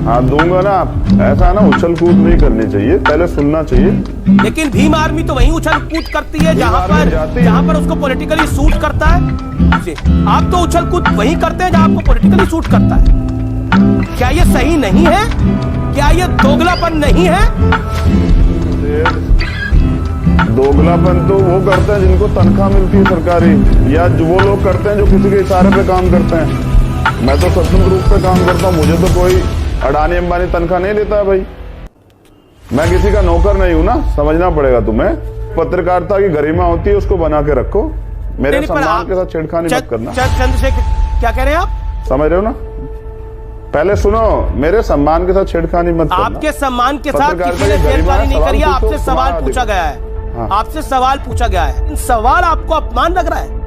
हाँ दूंगा ना। ऐसा ना उछल कूद नहीं करनी चाहिए, पहले सुनना चाहिए। लेकिन भीम आर्मी तो वहीं उछल कूद करती है जाती जहां पर उसको पॉलिटिकली सूट करता है। जी, आप तो उछल कूद वहीं करते हैं जहां आपको पॉलिटिकली सूट करता है। क्या ये सही नहीं है? क्या ये दोगलापन नहीं है? दोगलापन तो वो करते हैं जिनको तनख्वाह मिलती है सरकारी, या जो वो लोग करते हैं जो किसी के इशारे पे काम करते हैं। मैं तो स्वतंत्र रूप से काम करता हूँ, मुझे तो कोई अडानी अंबानी तनख्वाह नहीं देता है भाई। मैं किसी का नौकर नहीं हूं ना, समझना पड़ेगा तुम्हें। पत्रकारिता की गरिमा होती है, उसको बना के रखो। मेरे सम्मान के साथ छेड़खानी मत करना। चंद्रशेखर क्या कह रहे हैं आप? समझ रहे हो ना? पहले सुनो, मेरे सम्मान के साथ छेड़खानी मत करना। आपके सम्मान के साथ किसी ने छेड़खानी नहीं करी, आपसे सवाल पूछा गया है। आपसे सवाल पूछा गया है, सवाल आपको अपमान लग रहा है?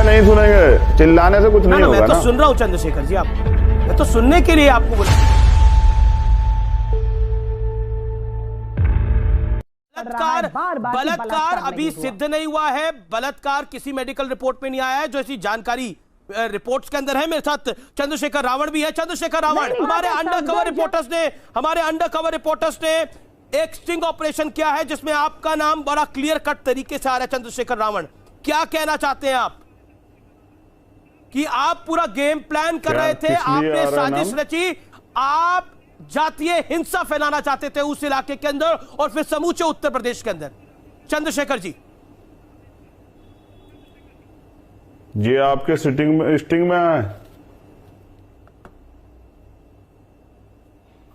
नहीं सुनेंगे, चिल्लाने से कुछ नहीं होगा। मैं तो सुन रहा हूं चंद्रशेखर जी, आप मैं तो सुनने के लिए आपको बोला। बलात्कार अभी सिद्ध नहीं हुआ है। बलात्कार किसी मेडिकल रिपोर्ट में नहीं आया है, जो ऐसी जानकारी रिपोर्ट्स के अंदर है। मेरे साथ चंद्रशेखर रावण भी है। चंद्रशेखर रावण, हमारे अंडर कवर रिपोर्टर्स ने एक स्टिंग ऑपरेशन किया है जिसमें आपका नाम बड़ा क्लियर कट तरीके से आ रहा है। चंद्रशेखर रावण, क्या कहना चाहते हैं आप कि आप पूरा गेम प्लान कर रहे थे, आपने साजिश रची, आप जातीय हिंसा फैलाना चाहते थे उस इलाके के अंदर और फिर समूचे उत्तर प्रदेश के अंदर? चंद्रशेखर जी, ये आपके स्टिंग में आए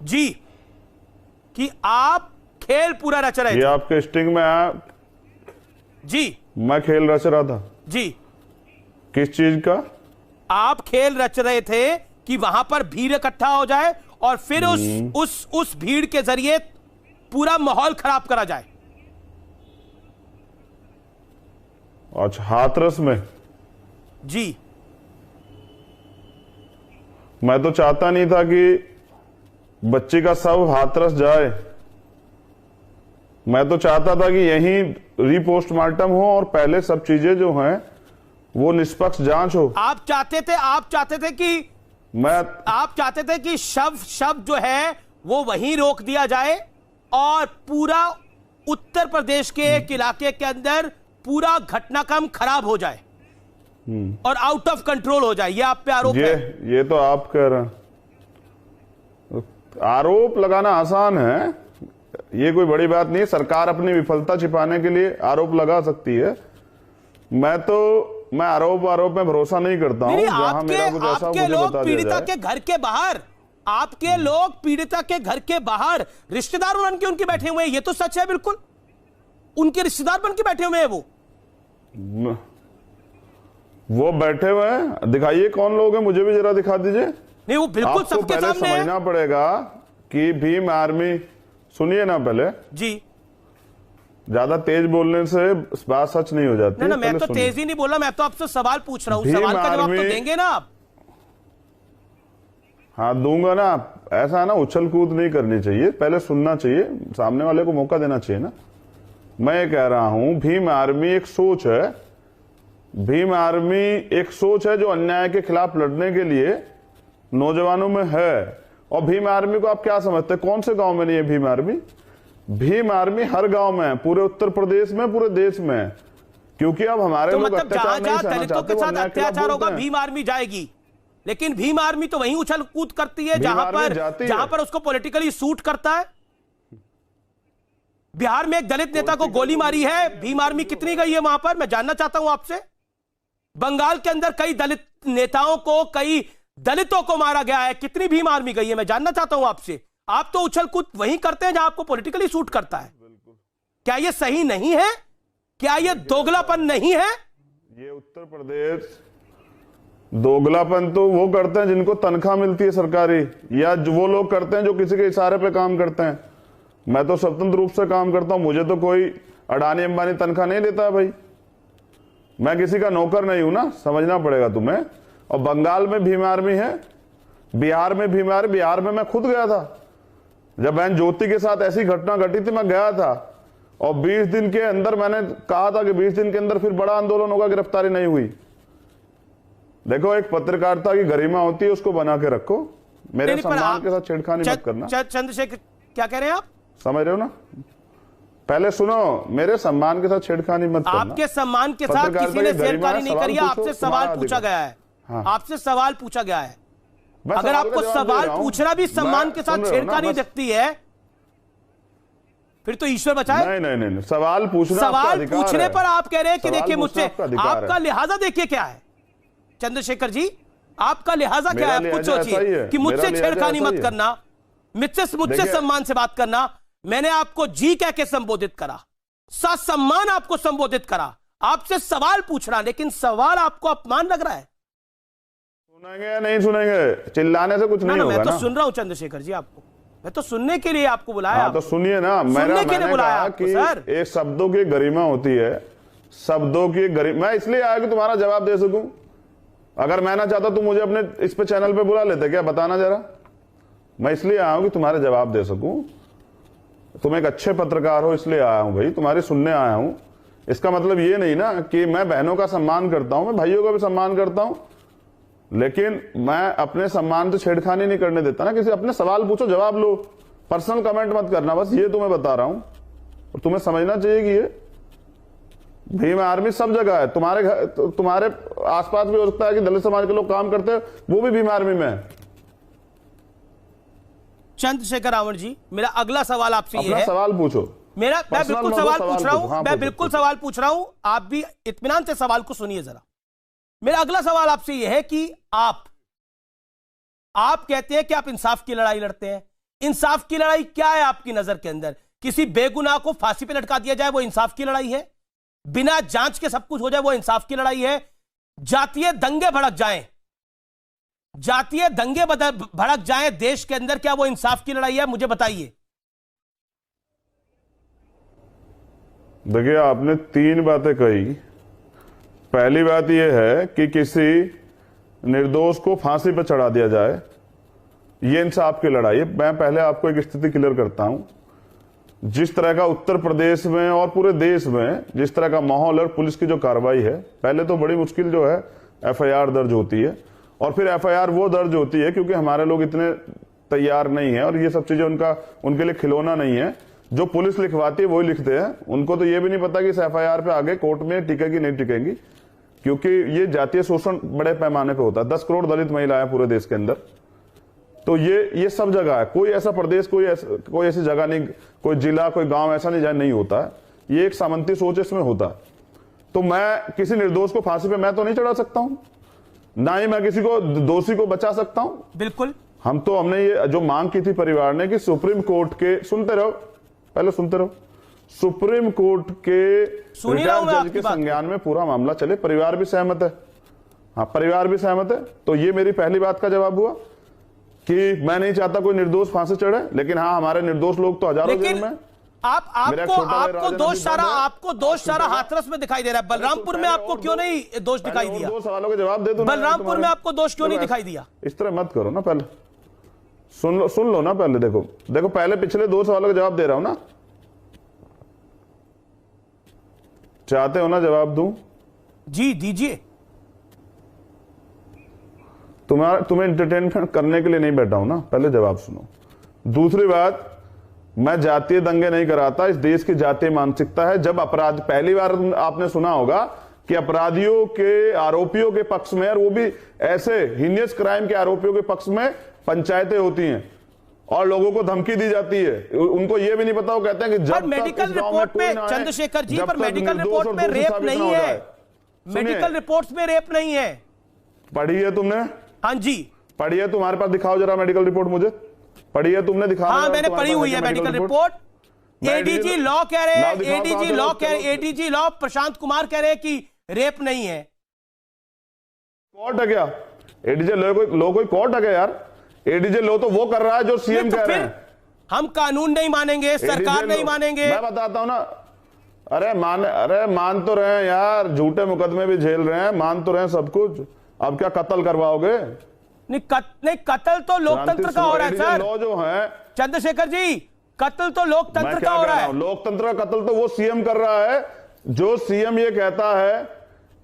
जी कि आप खेल पूरा रच रहे थे। ये आपके स्टिंग में आया जी? मैं खेल रच रहा था जी। किस चीज का? आप खेल रच रहे थे कि वहां पर भीड़ इकट्ठा हो जाए और फिर उस भीड़ के जरिए पूरा माहौल खराब करा जाए। अच्छा, हाथरस में? जी। मैं तो चाहता नहीं था कि बच्ची का शव हाथरस जाए। मैं तो चाहता था कि यहीं रीपोस्टमार्टम हो और पहले सब चीजें जो हैं वो निष्पक्ष जांच हो। आप चाहते थे कि शव जो है वो वहीं रोक दिया जाए और पूरा उत्तर प्रदेश के एक इलाके के अंदर पूरा घटनाक्रम खराब हो जाए और आउट ऑफ कंट्रोल हो जाए। ये आप पे आरोप है? ये तो आप कह रहे हैं। आरोप लगाना आसान है, ये कोई बड़ी बात नहीं। सरकार अपनी विफलता छिपाने के लिए आरोप लगा सकती है। मैं आरोप में भरोसा नहीं करता हूं। आपके लोग पीड़िता के घर के बाहर, आपके लोग पीड़िता के घर के बाहर रिश्तेदार बन के उनके बैठे हुए हैं, ये तो सच है। बिल्कुल उनके रिश्तेदार बन के बैठे हुए हैं। वो बैठे हुए हैं। दिखाइए कौन लोग हैं, मुझे भी जरा दिखा दीजिए। नहीं, वो बिल्कुल सबके सामने है। समझना पड़ेगा कि भीम आर्मी, सुनिए ना पहले जी, ज्यादा तेज बोलने से बात सच नहीं हो जाती। ना, मैं तो तेज ही नहीं बोला, मैं तो आपसे सवाल पूछ रहा हूं। सवाल का जवाब तो देंगे ना आप? हाँ दूंगा ना। ऐसा ना उछल कूद नहीं करनी चाहिए, पहले सुनना चाहिए, सामने वाले को मौका देना चाहिए ना। मैं ये कह रहा हूं, भीम आर्मी एक सोच है। भीम आर्मी एक सोच है जो अन्याय के खिलाफ लड़ने के लिए नौजवानों में है। और भीम आर्मी को आप क्या समझते हैं? कौन से गांव में नहीं है भीम आर्मी? भीम आर्मी हर गांव में है, पूरे उत्तर प्रदेश में, पूरे देश में है। क्योंकि अब हमारे लोग अत्याचार नहीं सहना चाहते, के साथ अत्याचार होगा भीम आर्मी जाएगी। लेकिन भीम आर्मी तो वहीं उछल कूद करती है जहां पर उसको पॉलिटिकली सूट करता है। बिहार में एक दलित नेता को गोली मारी है, भीम आर्मी कितनी गई है वहां पर? मैं जानना चाहता हूं आपसे। बंगाल के अंदर कई दलित नेताओं को, कई दलितों को मारा गया है, कितनी भीम आर्मी गई है? मैं जानना चाहता हूं आपसे। आप तो उछल कूद वहीं करते हैं जहां आपको पॉलिटिकली सूट करता है। क्या यह सही नहीं है? क्या यह दोगलापन नहीं है? ये उत्तर प्रदेश दोगलापन तो वो करते हैं जिनको तनख्वाह मिलती है सरकारी, या जो वो लोग करते हैं जो किसी के इशारे पे काम करते हैं। मैं तो स्वतंत्र रूप से काम करता हूं, मुझे तो कोई अडानी अंबानी तनख्वाह नहीं देता है भाई। मैं किसी का नौकर नहीं हूं ना, समझना पड़ेगा तुम्हें। और बंगाल में भीम आर्मी है, बिहार में भीम आर्मी। बिहार में मैं खुद गया था, जब बहन ज्योति के साथ ऐसी घटना घटी थी, मैं गया था। और 20 दिन के अंदर मैंने कहा था कि 20 दिन के अंदर फिर बड़ा आंदोलन होगा, गिरफ्तारी नहीं हुई। देखो, एक पत्रकारिता की गरिमा होती है, उसको बना के रखो। मेरे नहीं, पर सम्मान आप- के साथ छेड़खानी मत करना। चंद्रशेखर क्या कह रहे हैं आप? समझ रहे हो ना? पहले सुनो, मेरे सम्मान के साथ छेड़खानी मत करना। आपके सम्मान के साथ पत्रकारिता किसी ने की गरिमा छेड़खानी है, नहीं करी है, सवाल आपसे पूछो, सवाल तुम्हारा पूछा अधिकार। गया है। हाँ। आपसे सवाल पूछा गया है। मैं अगर सवाल आपको का जवाब दे सवाल रहा हूं। पूछना भी सम्मान के सुन साथ रहे हो ना? छेड़खानी बस- दिखती है, फिर तो ईश्वर बचाए। नहीं, सवाल पूछना आपका सवाल अधिकार पूछने है। पर आप कह रहे हैं कि सवाल देखिए पूछना मुझसे आपका अधिकार आपका है। लिहाजा देखिए क्या है चंद्रशेखर जी, आपका लिहाजा क्या मेरा है? आप खुद लिहाजा ऐसा ही सोचिए है। कि मुझसे मेरा लिहाजा छेड़खानी ऐसा मत ही है। करना, मुझसे देखिए- सम्मान से बात करना। मैंने आपको जी कह के संबोधित करा, सम्मान आपको संबोधित करा, आपसे सवाल पूछना, लेकिन सवाल आपको अपमान लग रहा है। सुनेंगे या नहीं सुनेंगे? चिल्लाने से कुछ नहीं होगा मैं तो ना। सुन रहा हूं चंद्रशेखर जी, आपको मैं तो सुनने के लिए आपको बुलाया। हाँ, तो सुनिए ना। मैंने बुलाया कहा आपको, कि सर। एक शब्दों की गरिमा होती है, शब्दों की गरिमा। मैं इसलिए आया कि तुम्हारा जवाब दे सकूं। अगर मैं ना चाहता तो मुझे अपने इस पे चैनल पे बुला लेते क्या? बताना जरा। मैं इसलिए आया हूं कि तुम्हारे जवाब दे सकूं। तुम एक अच्छे पत्रकार हो, इसलिए आया हूं भाई, तुम्हारी सुनने आया हूं। इसका मतलब ये नहीं ना कि मैं बहनों का सम्मान करता हूं, मैं भाइयों का भी सम्मान करता हूं, लेकिन मैं अपने सम्मान से छेड़खानी नहीं करने देता ना किसी। अपने सवाल पूछो, जवाब लो, पर्सनल कमेंट मत करना। बस ये तुम्हें बता रहा हूं, और तुम्हें समझना चाहिए कि ये भीम आर्मी सब जगह है। तुम्हारे घर, तुम्हारे आसपास भी हो सकता है कि दलित समाज के लोग काम करते हैं, वो भी भीम आर्मी में है। चंद्रशेखर रावण जी, मेरा अगला सवाल आपसे ये अपना है। सवाल पूछो। मैं पर्सनल बिल्कुल मत दो, सवाल सवाल पूछ रहा पूछो। हूं, हाँ, मैं पूछो, बिल्कुल पूछो। सवाल पूछ रहा हूं, आप भी इत्मीनान से सवाल को सुनिए जरा। मेरा अगला सवाल आपसे यह है कि आप कहते हैं कि आप इंसाफ की लड़ाई लड़ते हैं। इंसाफ की लड़ाई क्या है आपकी नजर के अंदर? किसी बेगुनाह को फांसी पे लटका दिया जाए, वो इंसाफ की लड़ाई है? बिना जांच के सब कुछ हो जाए, वो इंसाफ की लड़ाई है? जातीय दंगे भड़क जाएं, जातीय दंगे भड़क जाएं देश के अंदर, क्या वो इंसाफ की लड़ाई है? मुझे बताइए। देखिए, आपने 3 बातें कही। पहली बात यह है कि किसी निर्दोष को फांसी पर चढ़ा दिया जाए, ये इंसाफ की लड़ाई है। मैं पहले आपको एक स्थिति क्लियर करता हूं। जिस तरह का उत्तर प्रदेश में और पूरे देश में जिस तरह का माहौल और पुलिस की जो कार्रवाई है, पहले तो बड़ी मुश्किल जो है एफआईआर दर्ज होती है, और फिर एफआईआर वो दर्ज होती है क्योंकि हमारे लोग इतने तैयार नहीं है, और ये सब चीजें उनके लिए खिलौना नहीं है। जो पुलिस लिखवाती है वही लिखते हैं। उनको तो ये भी नहीं पता कि इस एफआईआर पे आगे कोर्ट में टिकेगी नहीं टिकेगी, क्योंकि ये जातीय शोषण बड़े पैमाने पे होता है। 10 करोड़ दलित महिलाएं पूरे देश के अंदर, तो ये सब जगह है। कोई ऐसा प्रदेश, कोई ऐसी जगह नहीं, कोई जिला, कोई गांव ऐसा नहीं जहां नहीं होता है। ये एक सामंती सोच इसमें होता है। तो मैं किसी निर्दोष को फांसी पे मैं तो नहीं चढ़ा सकता हूं, ना ही मैं किसी को दोषी को बचा सकता हूं। बिल्कुल। हमने ये जो मांग की थी परिवार ने कि सुप्रीम कोर्ट के, सुनते रहो, पहले सुनते रहो, सुप्रीम कोर्ट के रिटायर्ड जज के संज्ञान में पूरा मामला चले। परिवार भी सहमत है। हाँ, परिवार भी सहमत है। तो ये मेरी पहली बात का जवाब हुआ कि मैं नहीं चाहता कोई निर्दोष फांसी चढ़े, लेकिन हाँ, हमारे निर्दोष लोग तो हजारों जेल में। आपको दोष सारा हाथरस में दिखाई दे रहा है। बलरामपुर में आपको क्यों नहीं दोष दिखाई दिया? 2 सवालों के जवाब दे दूं। बलरामपुर में आपको दोष क्यों नहीं दिखाई दिया? इस तरह मत करो ना, पहले सुन लो ना। पहले देखो पहले पिछले 2 सवालों के जवाब दे रहा हूं ना। चाहते हो ना जवाब दूं? जी दीजिए। तुम्हें एंटरटेनमेंट करने के लिए नहीं बैठा हूं ना, पहले जवाब सुनो। दूसरी बात, मैं जातीय दंगे नहीं कराता। इस देश की जातीय मानसिकता है। जब अपराध, पहली बार आपने सुना होगा कि अपराधियों के, आरोपियों के पक्ष में, और वो भी ऐसे हीनियस क्राइम के आरोपियों के पक्ष में पंचायतें होती हैं और लोगों को धमकी दी जाती है। उनको ये भी नहीं पता, वो कहते हैं कि जब मेडिकल रिपोर्ट में, चंद्रशेखर जी, पर मेडिकल रिपोर्ट में रेप नहीं है। मेडिकल रिपोर्ट्स में रेप नहीं है। पढ़ी है तुमने? हाँ जी पढ़ी है। तुम्हारे पास दिखाओ जरा मेडिकल रिपोर्ट मुझे। पढ़ी है तुमने? दिखा। हाँ, मैंने पढ़ी हुई है मेडिकल रिपोर्ट। एडीजी लॉ कह रहे हैं, एडीजी लॉ प्रशांत कुमार कह रहे हैं कि रेप नहीं है। कोर्ट है क्या? एडीजे लॉ कोई कोर्ट है क्या यार? एडीजे लॉ तो वो कर रहा है जो सीएम कह रहे हैं। हम कानून नहीं मानेंगे, सरकार नहीं मानेंगे। मैं बताता हूं ना। अरे मान तो रहे हैं यार, झूठे मुकदमे भी झेल रहे हैं, मान तो रहे हैं सब कुछ। अब क्या कत्ल करवाओगे? नहीं, कत्ल तो लोकतंत्र का हो रहा है सर। लॉ जो है चंद्रशेखर जी, कत्ल तो लोकतंत्र का हो रहा है। लोकतंत्र का कत्ल तो वो सीएम कर रहा है। जो सीएम ये कहता है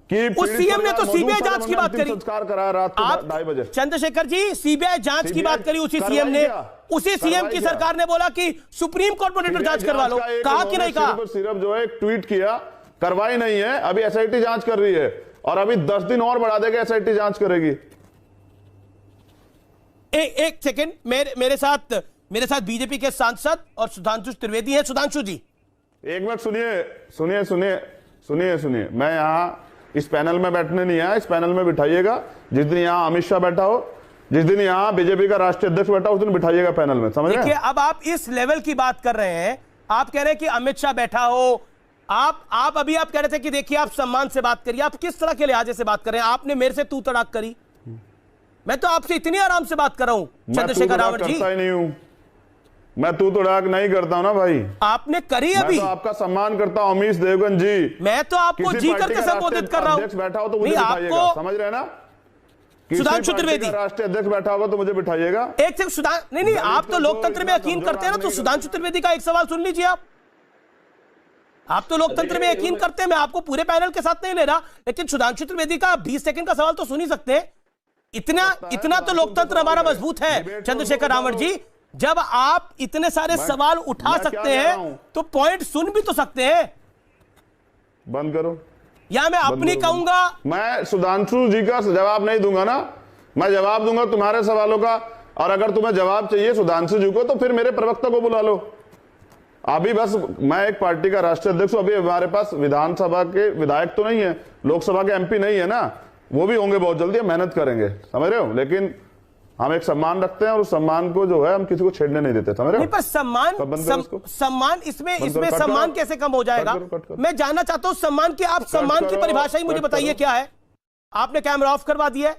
कि उस पीड़ित सीएम ने तो परिवार सीबीआई मौजूद जांच की बात अंतिम करी। संस्कार कराया रात को आप 2:30 बजे। चंद्रशेखर जी, सीबीआई जांच की बात करी उसी सीएम ने, उसी सीएम की सरकार ने बोला कि सुप्रीम कोर्ट मॉनिटर जांच करवा लो, कहा कि नहीं कहा? सिर्फ जो है एक ट्वीट किया, करवाई नहीं है, अभी एसआईटी जांच कर रही है और अभी 10 दिन और बढ़ा देगा, एसआईटी जांच करेगी। एक सेकंड, मेरे साथ बीजेपी के सांसद और सुधांशु त्रिवेदी हैं। सुधांशु जी, एक मिनट सुनिए। मैं यहां इस पैनल में बैठने नहीं आया, इस पैनल में बिठाइएगा। जिस दिन यहां अमित शाह बैठा हो, जिस दिन यहां बीजेपी का राष्ट्रीय अध्यक्ष बैठा हो, उस दिन बिठाइएगा पैनल में, समझ रहे हैं? देखिए, अब आप इस लेवल की बात कर रहे हैं, आप कह रहे हैं कि अमित शाह बैठा हो, आप अभी आप कह रहे थे कि देखिए आप सम्मान से बात करिए, आप किस तरह के लिहाजे से बात कर रहे हैं? आपने मेरे से तू तड़ाक करी, मैं तो आपसे इतनी आराम से बात कर रहा हूं चंद्रशेखर रावण जी। ही नहीं हूं मैं, तू तड़ाक नहीं करता हूं ना भाई। आपने करी अभी। मैं तो आपका सम्मान करता हूं अमीश देवगन जी। मैं तो आपको जी करके संबोधित कर रहा हूं। बैठा हो तो मुझे बिठाइएगा, समझ रहे हैं ना? सुधांशु त्रिवेदी राष्ट्रीय अध्यक्ष बैठा होगा तो मुझे बिठाइएगा। एक से नहीं, आप तो लोकतंत्र में यकीन करते हैं ना, तो सुधांशु त्रिवेदी का एक सवाल सुन लीजिए। आप तो लोकतंत्र में यकीन करते हैं, मैं आपको पूरे पैनल के साथ नहीं ले रहा, लेकिन सुधांशु त्रिवेदी का 20 सेकंड का सवाल तो सुन ही सकते हैं। इतना तो लोकतंत्र हमारा मजबूत है चंद्रशेखर रावण जी। जब आप इतने सारे सवाल उठा सकते हैं तो पॉइंट सुन भी तो सकते हैं। बंद करो, या मैं अपनी कहूंगा। मैं सुधांशु जी का जवाब नहीं दूंगा ना, मैं जवाब दूंगा तुम्हारे सवालों का। और अगर तुम्हें जवाब चाहिए सुधांशु जी को, तो फिर मेरे प्रवक्ता को बुला लो। अभी बस मैं एक पार्टी का राष्ट्रीय अध्यक्ष हूं, अभी हमारे पास विधानसभा के विधायक तो नहीं है, लोकसभा के एमपी नहीं है ना, वो भी होंगे बहुत जल्दी, हम मेहनत करेंगे, समझ रहे हो? लेकिन हम एक सम्मान रखते हैं और उस सम्मान को जो है हम किसी को छेड़ने नहीं देते, समझ रहे हो? नहीं, पर सम्मान इसमें सम्मान कैसे कम हो जाएगा? मैं जानना चाहता हूं सम्मान की, आप सम्मान की परिभाषा ही मुझे बताइए क्या है? आपने कैमरा ऑफ करवा दिया है,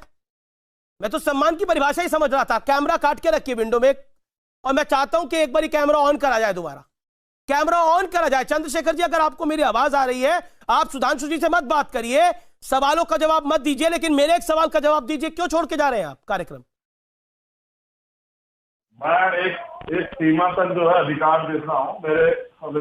मैं तो सम्मान की परिभाषा ही समझ रहा था। कैमरा काट के रखिए विंडो में, और मैं चाहता हूं कि एक बार कैमरा ऑन करा जाए, दोबारा कैमरा ऑन करा जाए। चंद्रशेखर जी, अगर आपको मेरी आवाज आ रही है, आप सुधांशु जी से मत बात करिए, सवालों का जवाब मत दीजिए, लेकिन मेरे एक सवाल का जवाब दीजिए। क्यों छोड़ के जा रहे हैं आप कार्यक्रम? मैं एक सीमा तक जो है अधिकार देता हूं, मेरे